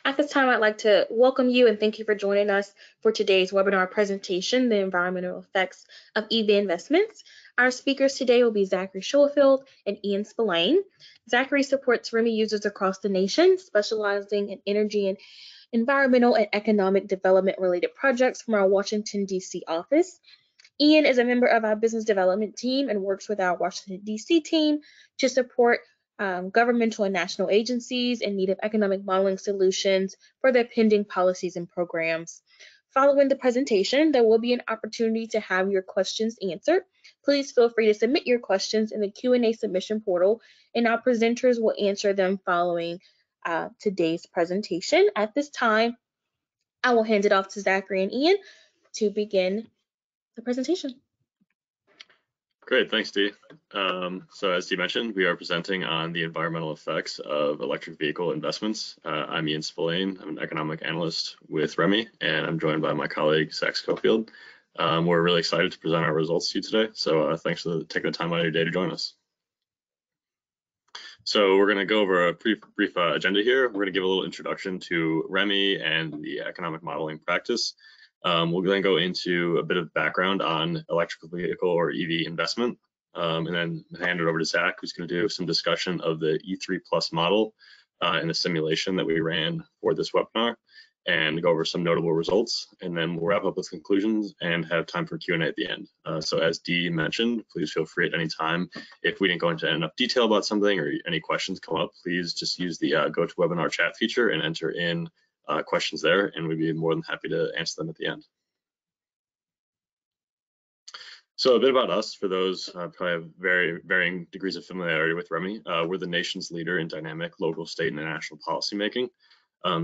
At this time, I'd like to welcome you and thank you for joining us for today's webinar presentation, The Environmental Effects of EV Investments. Our speakers today will be Zachary Schofield and Ian Spellane. Zachary supports REMI users across the nation, specializing in energy and environmental and economic development related projects from our Washington, D.C. office. Ian is a member of our business development team and works with our Washington, D.C. team to support governmental and national agencies in need of economic modeling solutions for their pending policies and programs. Following the presentation, there will be an opportunity to have your questions answered. Please feel free to submit your questions in the Q&A submission portal, and our presenters will answer them following today's presentation. At this time, I will hand it off to Zachary and Ian to begin the presentation. Great, thanks, Dee. So as Dee mentioned, we are presenting on the environmental effects of electric vehicle investments. I'm Ian Spellane. I'm an economic analyst with REMI, and I'm joined by my colleague, Zach Schofield. We're really excited to present our results to you today, so thanks for taking the time out of your day to join us. So we're going to go over a brief agenda here. We're going to give a little introduction to REMI and the economic modeling practice. We'll then go into a bit of background on electrical vehicle or EV investment, and then hand it over to Zach, who's going to do some discussion of the E3 Plus model and the simulation that we ran for this webinar, and go over some notable results. And then we'll wrap up with conclusions and have time for Q&A at the end. So as Dee mentioned, please feel free at any time. If we didn't go into enough detail about something or any questions come up, please just use the GoToWebinar chat feature and enter in questions there, and we'd be more than happy to answer them at the end. So a bit about us, for those probably have varying degrees of familiarity with REMI. We're the nation's leader in dynamic local, state, and national policymaking.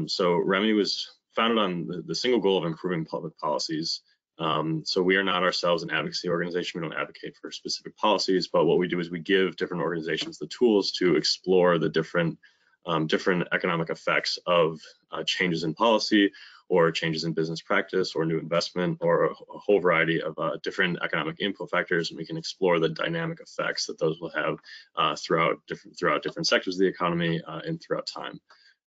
So REMI was founded on the single goal of improving public policies. So we are not ourselves an advocacy organization. We don't advocate for specific policies, but what we do is we give different organizations the tools to explore the different economic effects of changes in policy or changes in business practice or new investment or a whole variety of different economic input factors, and we can explore the dynamic effects that those will have throughout different sectors of the economy and throughout time.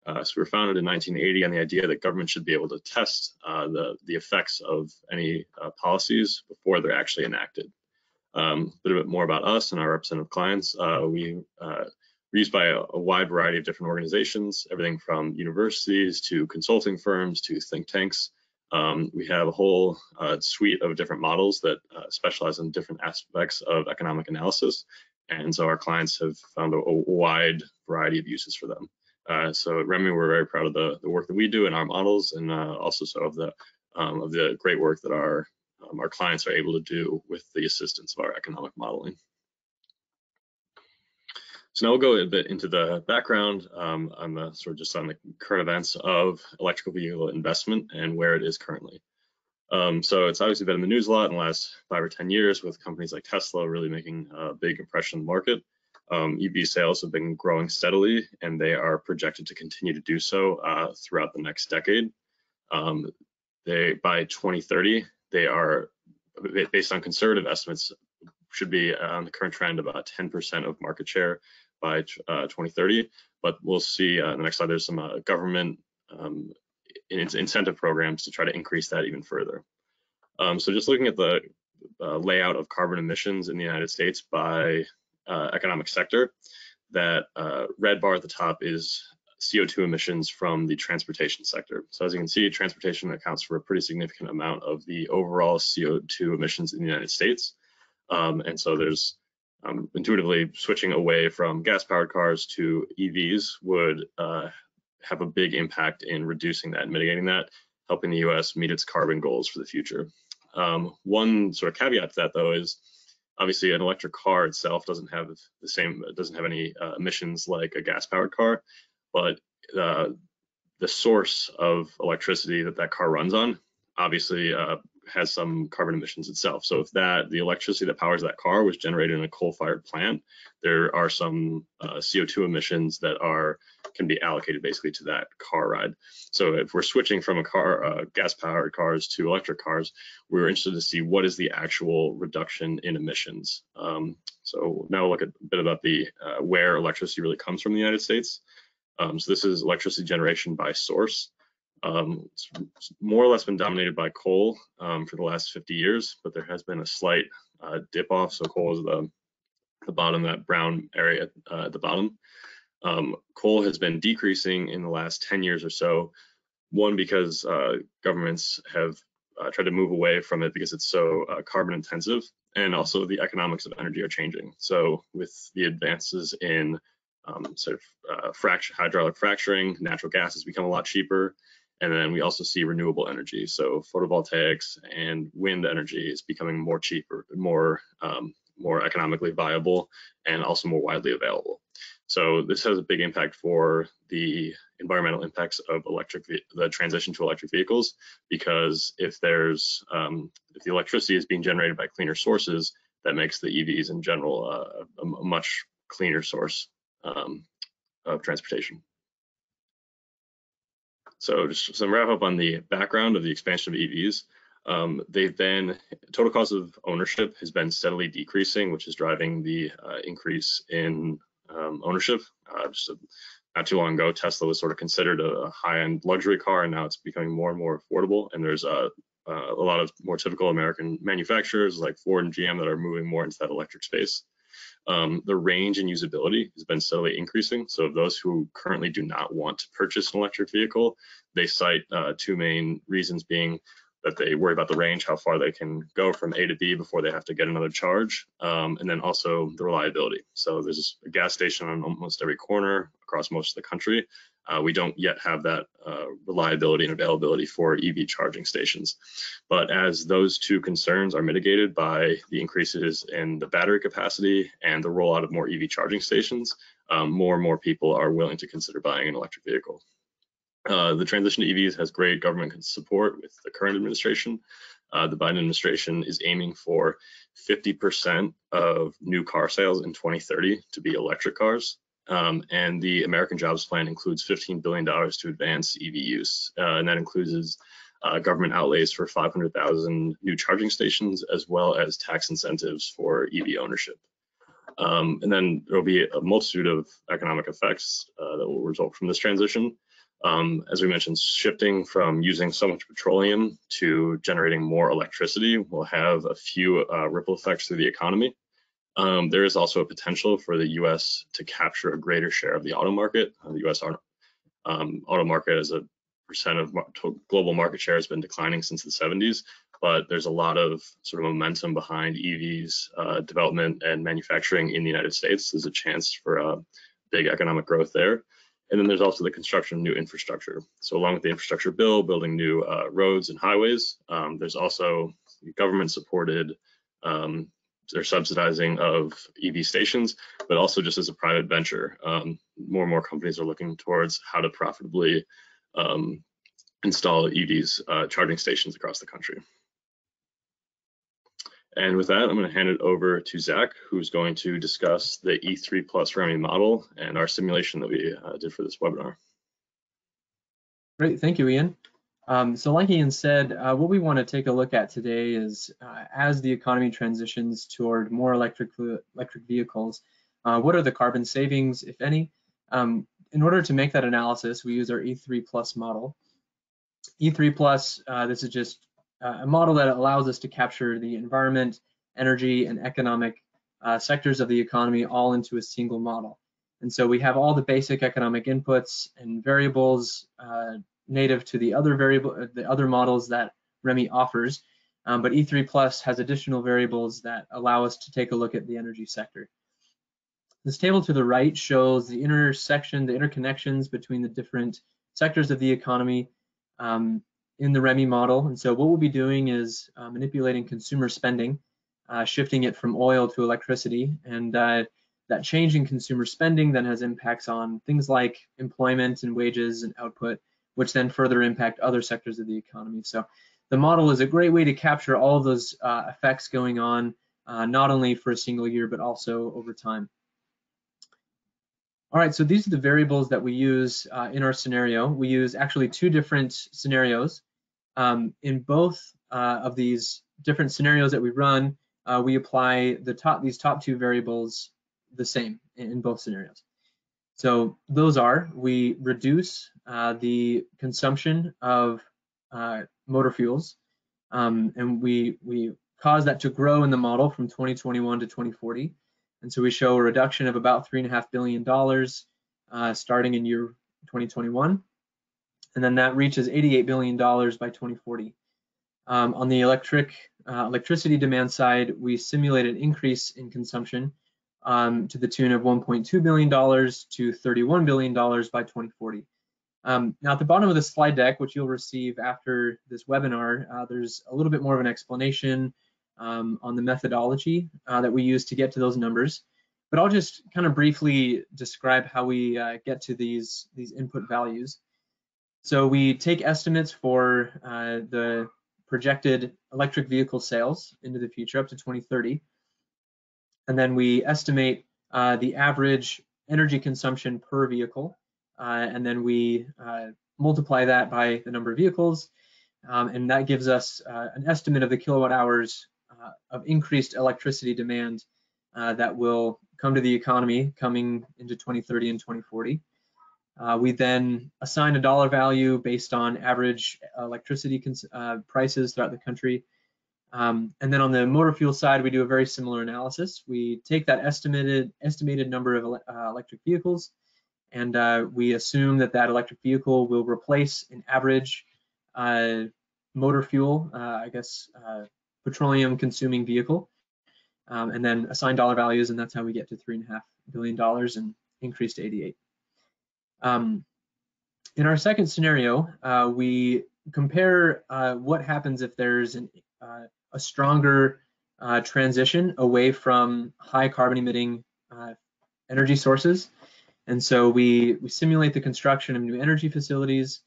So we were founded in 1980 on the idea that government should be able to test the effects of any policies before they're actually enacted. A little bit more about us and our representative clients. We're used by a wide variety of different organizations, everything from universities to consulting firms to think tanks. We have a whole suite of different models that specialize in different aspects of economic analysis. And so our clients have found a wide variety of uses for them. So at REMI, we're very proud of the work that we do in our models, and also so of the great work that our clients are able to do with the assistance of our economic modeling. So now we'll go a bit into the background on the current events of electrical vehicle investment and where it is currently. So it's obviously been in the news a lot in the last 5 or 10 years, with companies like Tesla really making a big impression in the market. EV sales have been growing steadily, and they are projected to continue to do so throughout the next decade. By 2030, they are, based on conservative estimates, should be on the current trend about 10% of market share by 2030. But we'll see in the next slide, there's some government incentive programs to try to increase that even further. So just looking at the layout of carbon emissions in the United States by economic sector, that red bar at the top is CO2 emissions from the transportation sector. So as you can see, transportation accounts for a pretty significant amount of the overall CO2 emissions in the United States. And so there's intuitively switching away from gas-powered cars to EVs would have a big impact in reducing that and mitigating that, helping the US meet its carbon goals for the future. One sort of caveat to that, though, is obviously an electric car itself doesn't have any emissions like a gas-powered car, but the source of electricity that car runs on obviously has some carbon emissions itself. So if the electricity that powers that car was generated in a coal-fired plant, there are some CO2 emissions that can be allocated basically to that car ride. So if we're switching from gas-powered cars to electric cars, we're interested to see what is the actual reduction in emissions. So now we'll look at a bit about where electricity really comes from in the United States. So this is electricity generation by source. It's more or less been dominated by coal for the last 50 years, but there has been a slight dip off. So coal is the bottom, that brown area at the bottom. Coal has been decreasing in the last 10 years or so. One, because governments have tried to move away from it because it's so carbon intensive, and also the economics of energy are changing. So with the advances in hydraulic fracturing, natural gas has become a lot cheaper. And then we also see renewable energy. So photovoltaics and wind energy is becoming more cheaper, more economically viable, and also more widely available. So this has a big impact for the environmental impacts of the transition to electric vehicles, because if the electricity is being generated by cleaner sources, that makes the EVs in general a much cleaner source of transportation. So just some wrap up on the background of the expansion of EVs. Total cost of ownership has been steadily decreasing, which is driving the increase in ownership. Not too long ago, Tesla was sort of considered a high-end luxury car, and now it's becoming more and more affordable. And there's a lot of more typical American manufacturers like Ford and GM that are moving more into that electric space. The range and usability has been steadily increasing. So those who currently do not want to purchase an electric vehicle, they cite two main reasons, being that they worry about the range, how far they can go from A to B before they have to get another charge, and then also the reliability. So there's a gas station on almost every corner across most of the country. We don't yet have that reliability and availability for EV charging stations. But as those two concerns are mitigated by the increases in the battery capacity and the rollout of more EV charging stations, more and more people are willing to consider buying an electric vehicle. The transition to EVs has great government support with the current administration. The Biden administration is aiming for 50% of new car sales in 2030 to be electric cars. And the American Jobs Plan includes $15 billion to advance EV use. And that includes government outlays for 500,000 new charging stations, as well as tax incentives for EV ownership. And then there'll be a multitude of economic effects that will result from this transition. As we mentioned, shifting from using so much petroleum to generating more electricity will have a few ripple effects through the economy. There is also a potential for the U.S. to capture a greater share of the auto market. The U.S. auto market as a percent of global market share has been declining since the 70s, but there's a lot of sort of momentum behind EVs development and manufacturing in the United States. There's a chance for big economic growth there. And then there's also the construction of new infrastructure. So along with the infrastructure bill, building new roads and highways, there's also government-supported they're subsidizing of EV stations, but also just as a private venture, more and more companies are looking towards how to profitably install EVs charging stations across the country. And with that, I'm going to hand it over to Zach, who's going to discuss the E3 plus REMI model and our simulation that we did for this webinar. Great, thank you, Ian. So like Ian said, what we want to take a look at today is as the economy transitions toward more electric vehicles, what are the carbon savings, if any? In order to make that analysis, we use our E3 plus model. E3 plus, this is just a model that allows us to capture the environment, energy, and economic sectors of the economy all into a single model. And so we have all the basic economic inputs and variables native to the other models that REMI offers, but E3 plus has additional variables that allow us to take a look at the energy sector. This table to the right shows the interconnections between the different sectors of the economy in the REMI model. And so what we'll be doing is manipulating consumer spending, shifting it from oil to electricity, and that change in consumer spending then has impacts on things like employment and wages and output, which then further impact other sectors of the economy. So the model is a great way to capture all of those effects going on, not only for a single year, but also over time. All right, so these are the variables that we use in our scenario. We use actually two different scenarios. In both of these different scenarios that we run, we apply these top two variables the same in both scenarios. So those are, we reduce the consumption of motor fuels, and we cause that to grow in the model from 2021 to 2040. And so we show a reduction of about $3.5 billion starting in year 2021. And then that reaches $88 billion by 2040. On the electricity demand side, we simulate an increase in consumption to the tune of $1.2 billion to $31 billion by 2040. Now at the bottom of the slide deck, which you'll receive after this webinar, there's a little bit more of an explanation on the methodology that we use to get to those numbers. But I'll just kind of briefly describe how we get to these input values. So we take estimates for the projected electric vehicle sales into the future up to 2030. And then we estimate the average energy consumption per vehicle. And then we multiply that by the number of vehicles. And that gives us an estimate of the kilowatt hours of increased electricity demand that will come to the economy coming into 2030 and 2040. We then assign a dollar value based on average electricity prices throughout the country. And then on the motor fuel side, we do a very similar analysis. We take that estimated number of electric vehicles, and we assume that that electric vehicle will replace an average motor fuel, petroleum consuming vehicle, and then assign dollar values, and that's how we get to $3.5 billion and increase to 88. In our second scenario, we compare what happens if there's a stronger transition away from high carbon emitting energy sources. And so we simulate the construction of new energy facilities,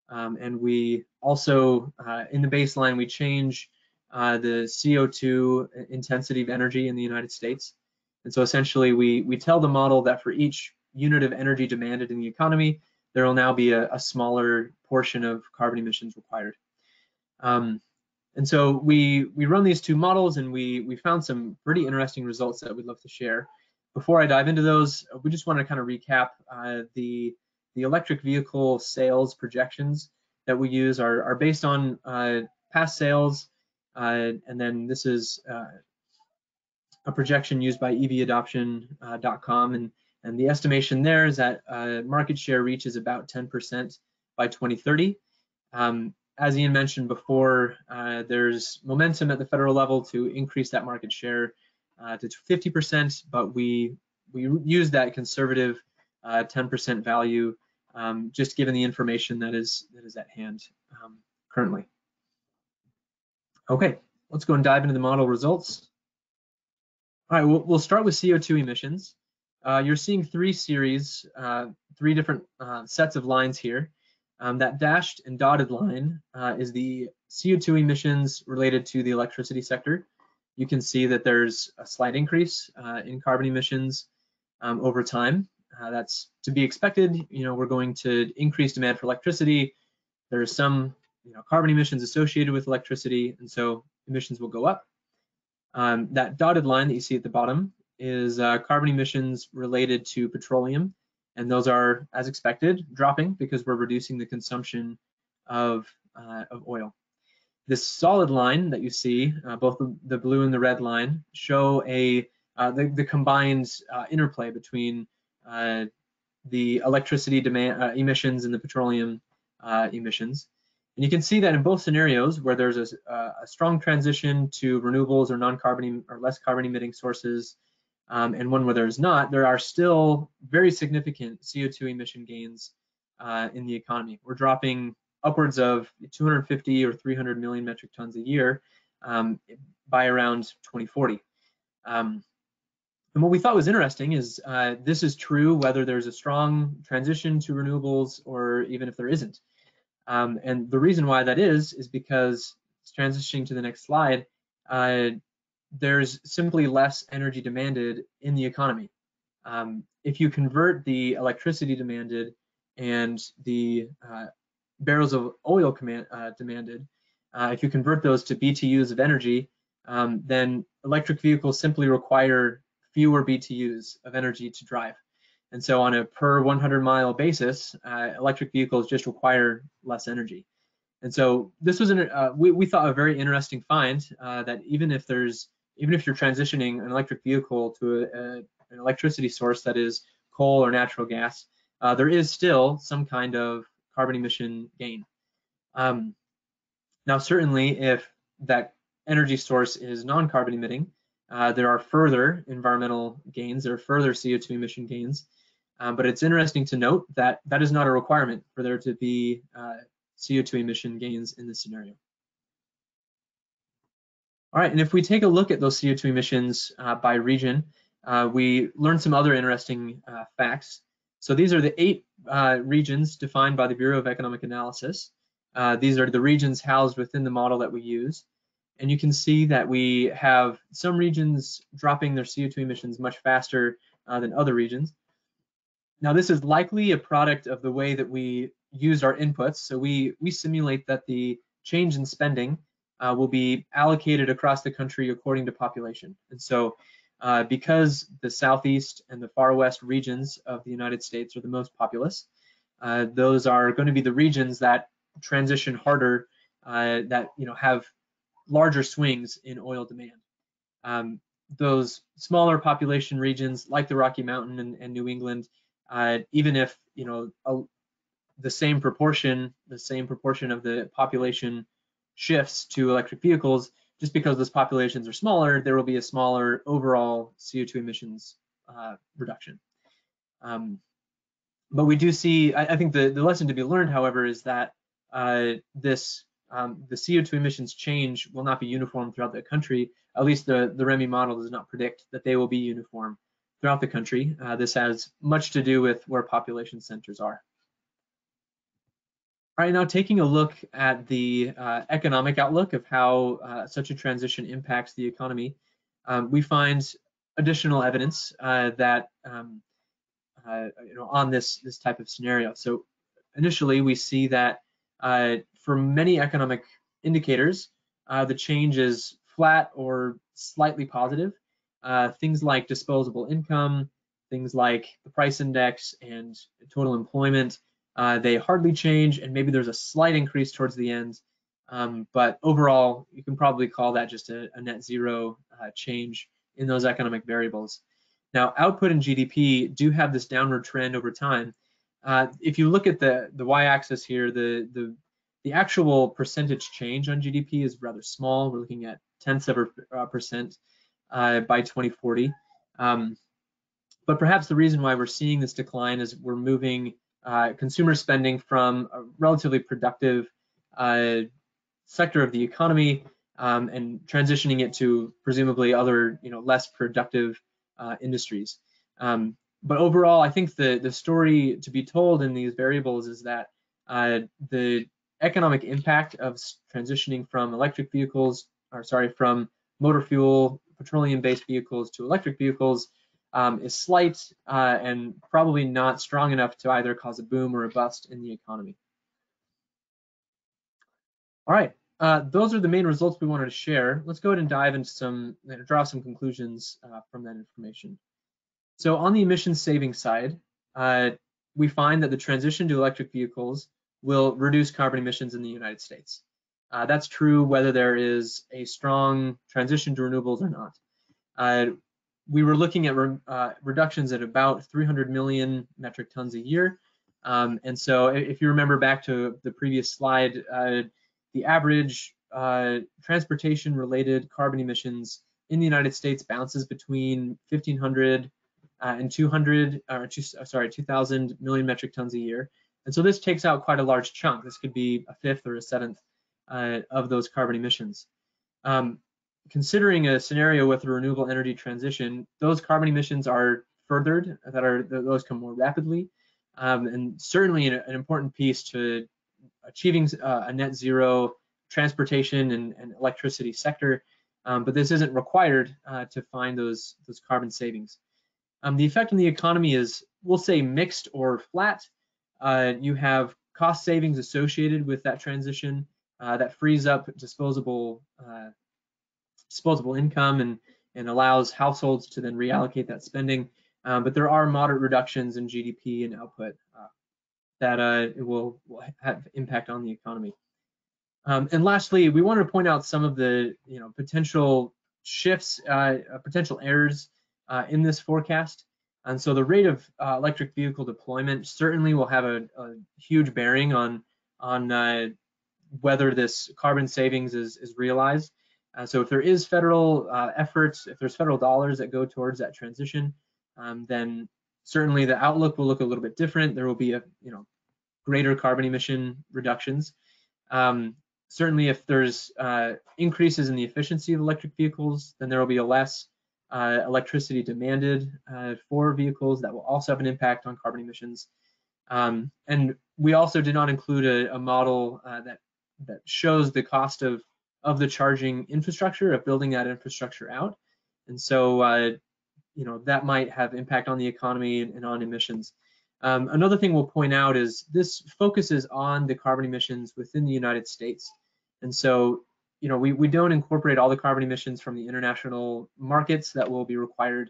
and we also, in the baseline, we change the CO2 intensity of energy in the United States. And so essentially we tell the model that for each unit of energy demanded in the economy, there will now be a smaller portion of carbon emissions required. And so we run these two models, and we found some pretty interesting results that we'd love to share. Before I dive into those, we just want to kind of recap the electric vehicle sales projections that we use are based on past sales, and then this is a projection used by evadoption.com, and the estimation there is that market share reaches about 10% by 2030. As Ian mentioned before, there's momentum at the federal level to increase that market share to 50%, but we use that conservative 10% value just given the information that is at hand currently. Okay, let's go and dive into the model results. All right, we'll start with CO2 emissions. You're seeing three different sets of lines here. That dashed and dotted line is the CO2 emissions related to the electricity sector. You can see that there's a slight increase in carbon emissions over time. That's to be expected. We're going to increase demand for electricity. There's some carbon emissions associated with electricity, and so emissions will go up. That dotted line that you see at the bottom is carbon emissions related to petroleum, and those are, as expected, dropping because we're reducing the consumption of oil. This solid line that you see, both the blue and the red line, show the combined interplay between the electricity demand emissions and the petroleum emissions. And you can see that in both scenarios where there's a strong transition to renewables or non-carbon or less carbon emitting sources, and one where there's not, there are still very significant CO2 emission gains in the economy. We're dropping upwards of 250 or 300 million metric tons a year by around 2040. And what we thought was interesting is this is true whether there's a strong transition to renewables or even if there isn't. And the reason why that is because, transitioning to the next slide, there's simply less energy demanded in the economy. If you convert the electricity demanded and the barrels of oil demanded, if you convert those to BTUs of energy, then electric vehicles simply require fewer BTUs of energy to drive. And so on a per 100-mile basis, electric vehicles just require less energy. And so this was we thought a very interesting find, that even if you're transitioning an electric vehicle to an electricity source that is coal or natural gas, there is still some kind of carbon emission gain. Now, certainly, if that energy source is non-carbon emitting, there are further environmental gains, there are further CO2 emission gains, but it's interesting to note that that is not a requirement for there to be CO2 emission gains in this scenario. All right, and if we take a look at those CO2 emissions by region, we learned some other interesting facts. So these are the 8 regions defined by the Bureau of Economic Analysis. These are the regions housed within the model that we use. And you can see that we have some regions dropping their CO2 emissions much faster than other regions. Now, this is likely a product of the way that we use our inputs. So we simulate that the change in spending will be allocated across the country according to population. And so because the Southeast and the Far West regions of the United States are the most populous, those are going to be the regions that transition harder, that have larger swings in oil demand. Those smaller population regions like the Rocky Mountain and New England, even if the same proportion of the population shifts to electric vehicles, just because those populations are smaller, there will be a smaller overall CO2 emissions reduction. But we do see, I think the lesson to be learned, however, is that the CO2 emissions change will not be uniform throughout the country. At least the REMI model does not predict that they will be uniform throughout the country. This has much to do with where population centers are. All right, now taking a look at the economic outlook of how such a transition impacts the economy, we find additional evidence that on this type of scenario. So initially, we see that for many economic indicators, the change is flat or slightly positive. Things like disposable income, things like the price index and total employment, they hardly change, and maybe there's a slight increase towards the end. But overall, you can probably call that just a net zero change in those economic variables. Now, output and GDP do have this downward trend over time. If you look at the y-axis here, the actual percentage change on GDP is rather small. We're looking at tenths of a percent by 2040. But perhaps the reason why we're seeing this decline is we're moving consumer spending from a relatively productive sector of the economy and transitioning it to presumably other, less productive industries. But overall, I think the story to be told in these variables is that the economic impact of transitioning from from motor fuel, petroleum-based vehicles to electric vehicles is slight and probably not strong enough to either cause a boom or a bust in the economy. All right, those are the main results we wanted to share. Let's go ahead and dive into draw some conclusions from that information. So on the emissions savings side, we find that the transition to electric vehicles will reduce carbon emissions in the United States. That's true whether there is a strong transition to renewables or not. We were looking at reductions at about 300 million metric tons a year. And so if you remember back to the previous slide, the average transportation-related carbon emissions in the United States bounces between 1,500 and 2,000 million metric tons a year. And so this takes out quite a large chunk. This could be a fifth or a seventh of those carbon emissions. Considering a scenario with a renewable energy transition, those carbon emissions are furthered, those come more rapidly, and certainly an important piece to achieving a net zero transportation and electricity sector, but this isn't required to find those carbon savings. The effect on the economy is, we'll say, mixed or flat. You have cost savings associated with that transition that frees up disposable income and allows households to then reallocate that spending. but there are moderate reductions in GDP and output that it will have impact on the economy. And lastly, we wanted to point out some of the potential shifts, potential errors in this forecast. And so the rate of electric vehicle deployment certainly will have a huge bearing on whether this carbon savings is realized. So if there is federal efforts, if there's federal dollars that go towards that transition, then certainly the outlook will look a little bit different. There will be a greater carbon emission reductions. Certainly, if there's increases in the efficiency of electric vehicles, then there will be a less electricity demanded for vehicles. That will also have an impact on carbon emissions. And we also did not include a model that shows the cost of the charging infrastructure, of building that infrastructure out. And so, that might have impact on the economy and on emissions. Another thing we'll point out is this focuses on the carbon emissions within the United States. And so, we don't incorporate all the carbon emissions from the international markets that will be required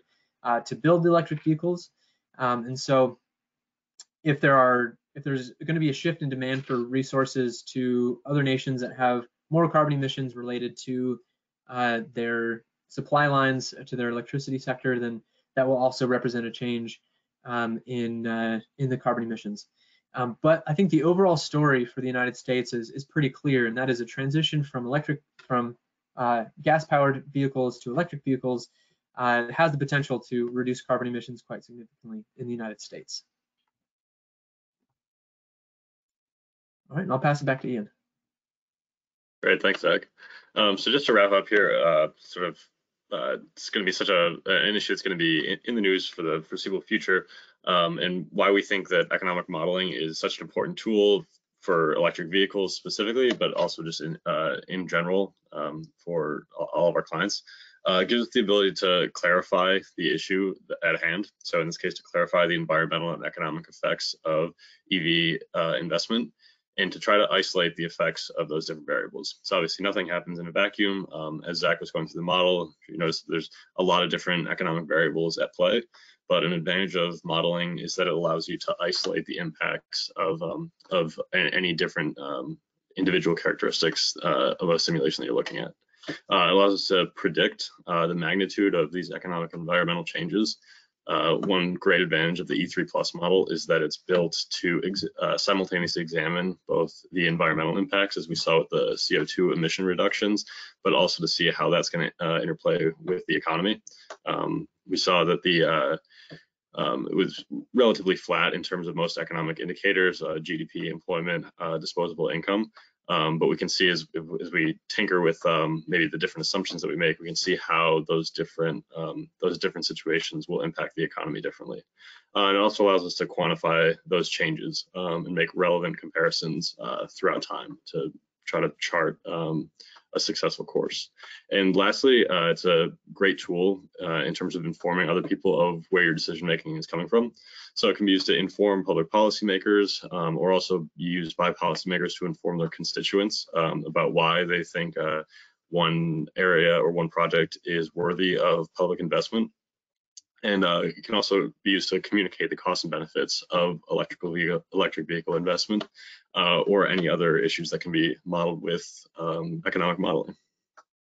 to build the electric vehicles. And so if there's going to be a shift in demand for resources to other nations that have more carbon emissions related to their supply lines to their electricity sector, then that will also represent a change in the carbon emissions. But I think the overall story for the United States is pretty clear, and that is a transition from gas-powered vehicles to electric vehicles has the potential to reduce carbon emissions quite significantly in the United States. All right, and I'll pass it back to Ian. Great, thanks, Zach. So just to wrap up here, it's going to be such an issue that's going to be in the news for the foreseeable future, and why we think that economic modeling is such an important tool for electric vehicles specifically, but also just in general for all of our clients. Gives us the ability to clarify the issue at hand. So in this case, to clarify the environmental and economic effects of EV investment, and to try to isolate the effects of those different variables. So obviously nothing happens in a vacuum. As Zach was going through the model, you notice there's a lot of different economic variables at play, but an advantage of modeling is that it allows you to isolate the impacts of any different individual characteristics of a simulation that you're looking at. It allows us to predict the magnitude of these economic and environmental changes. One great advantage of the E3 Plus model is that it's built to simultaneously examine both the environmental impacts, as we saw with the CO2 emission reductions, but also to see how that's going to interplay with the economy. We saw that it was relatively flat in terms of most economic indicators, GDP, employment, disposable income. But we can see as we tinker with maybe the different assumptions that we make, we can see how those different situations will impact the economy differently. And it also allows us to quantify those changes and make relevant comparisons throughout time to try to chart a successful course. And lastly, it's a great tool in terms of informing other people of where your decision making is coming from. So it can be used to inform public policymakers, or also used by policymakers to inform their constituents about why they think one area or one project is worthy of public investment. And it can also be used to communicate the costs and benefits of electric vehicle investment or any other issues that can be modeled with economic modeling.